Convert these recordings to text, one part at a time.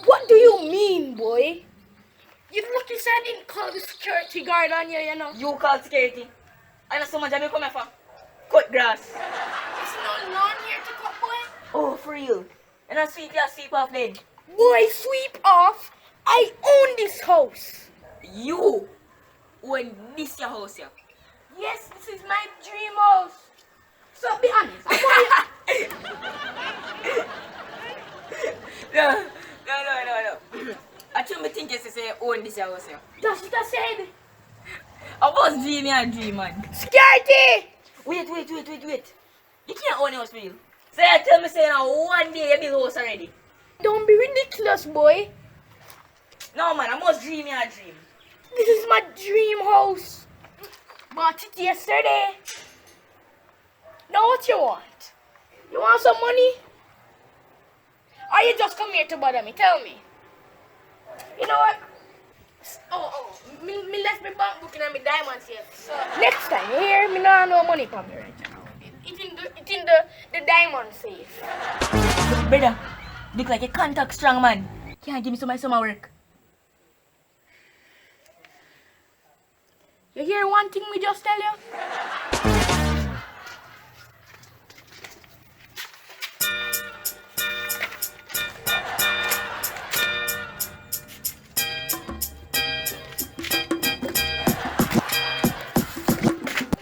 What do you mean, boy? You lucky say I didn't call the security guard on you, you know. You call security. I know someone Jamaican come here for. Cut grass. It's no lawn here to cut, boy. Oh, for real. And I sweep your sweep off then. Boy, sweep off. I own this house. You own this your house here. Yes, this is my dream house. So be honest. No. I truly think you say you own this house here. That's what I said. I was dreaming a dream, man. Security! Wait. You can't own your house for you. So you tell me say now one day you build house already. Don't be ridiculous, boy. No, man, I must dream a dream. This is my dream house. Bought it yesterday. Now what you want? You want some money? Or you just come here to bother me? Tell me. You know what? Me left my bank book and my diamonds here. So next time, you hear me? Not no money from me right now. It's in the diamond safe. Brother, look like a contact strong man. Can you give me some of my summer work? You hear one thing me just tell you?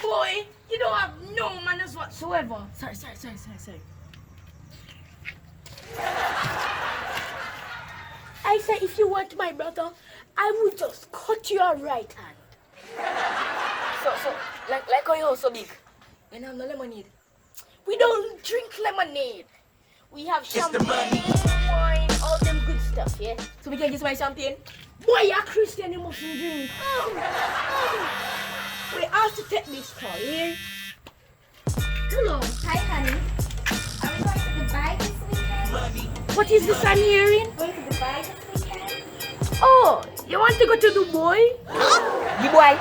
Boy, you don't have no manners whatsoever. Sorry. I said if you weren't my brother, I would just cut your right hand. So, like how you house so big? And I'm no lemonade. We don't drink lemonade. We have champagne, wine, all them good stuff, yeah? So we can get my champagne? Boy, you're Christian, you mustn't drink. We have to take this call, yeah? Hello. Hi, honey. Are we going to Dubai this weekend? What is this I'm hearing? Going to Dubai this weekend? Oh, you want to go to Dubai? Dubai?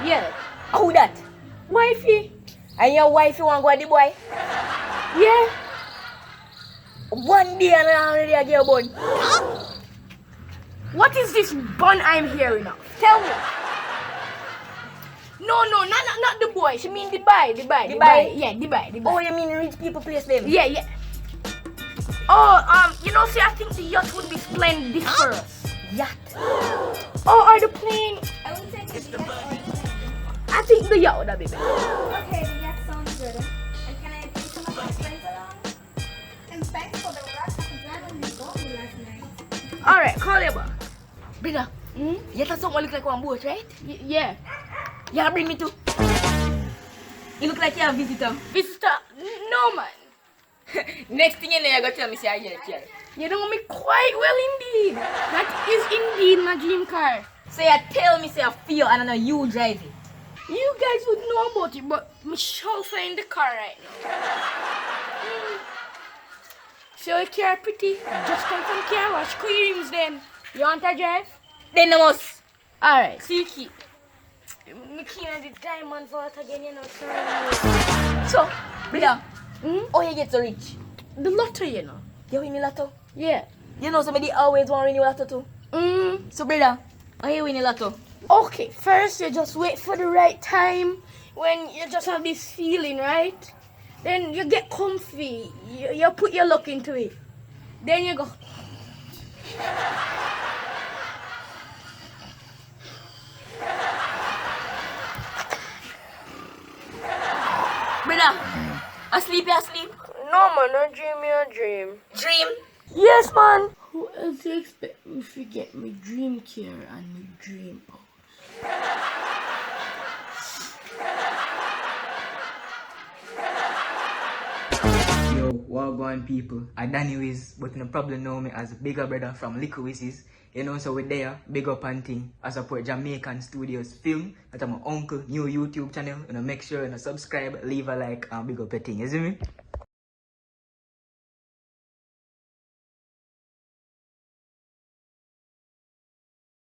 Yeah. Who that? Wifey? And your wife you want to go to Dubai? Yeah. One day and I already get your bun. What is this bun I'm hearing of? Tell me. No, not Dubai. She mean Dubai. Yeah, Dubai. Oh, you mean rich people place them? Yeah. Oh, you know, see, I think the yacht would be splendid for us. Yacht? Oh, or the plane. I will take the yacht or the plane. I think the yacht would be better. Okay, the yacht sounds good. And can I bring some of my friends along? And thanks for the rock when we got you last night. Alright, call your back. Brother, you thought someone look like one boat, right? Yeah. Yeah, bring me too. You look like you're a visitor. Visitor? No, man. Next thing you know, you're going to tell me say I get here. You know me quite well indeed. That is indeed my dream car. So you tell me say I feel and I know you drive it. You guys would know about it, but me chauffeur in the car right now. So your car pretty? Just come from car wash. Creams then. You want to drive? Then the most. Alright, so you keep. Me clean the diamonds out again, you know. So, brother, how you get so rich? The lotto, you know. You win the lotto? Yeah. You know somebody always want to win the lotto too? So, brother, how you win the lotto? Okay, first you just wait for the right time when you just have this feeling, right? Then you get comfy. You put your luck into it. Then you go. Brother, asleep, you asleep? No, man, I dream me a dream. Dream? Yes, man. Who else you expect me to get me dream care and me dream house? Yo, what going people? I Danny Wiz, but you probably know me as bigger brother from Little Wizzies. You know, so we're there, big up and thing. I support Jamaican Studios film. That's my uncle, new YouTube channel. You know, make sure you subscribe, leave a like, and big up a thing. You see me?